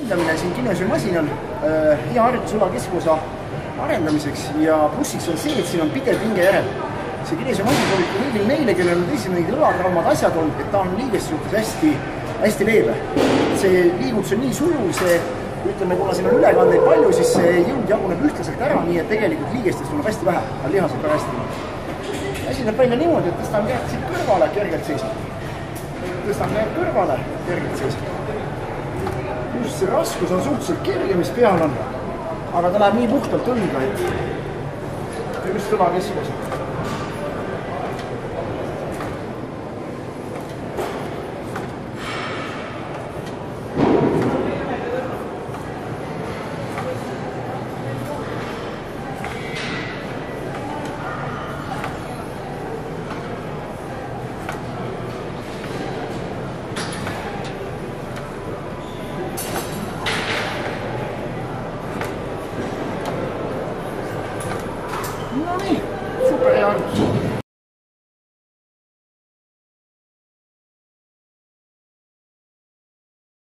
hindamine siin kinesöömasinal hea harjutusõla keskoosa arendamiseks ja plussiks on see, et siin on pidev pinge järel. See kinesöömasin sobib kõigil neile, kellel on tõsi mingid õlatraumad asjad olnud, et ta on liigeste suhtes hästi leebe. See liigutus on nii sujuv, see ütleme, kuna siin on ülekandeid palju, siis see jõud jaguneb ühtlaselt ära, nii et tegelikult liigestest tuleb hästi vähe, aga lihased väga hästi. Asi näeb välja niimoodi, et tõstan käed siit kõrvale, kergelt seisab. Tõstan käed kõrvale, kergelt seisab. Just see raskus on suhteliselt kerge, mis peal on, aga ta läheb nii puhtalt õlga, et just õla keskoosa. No nii, super hea harjutus.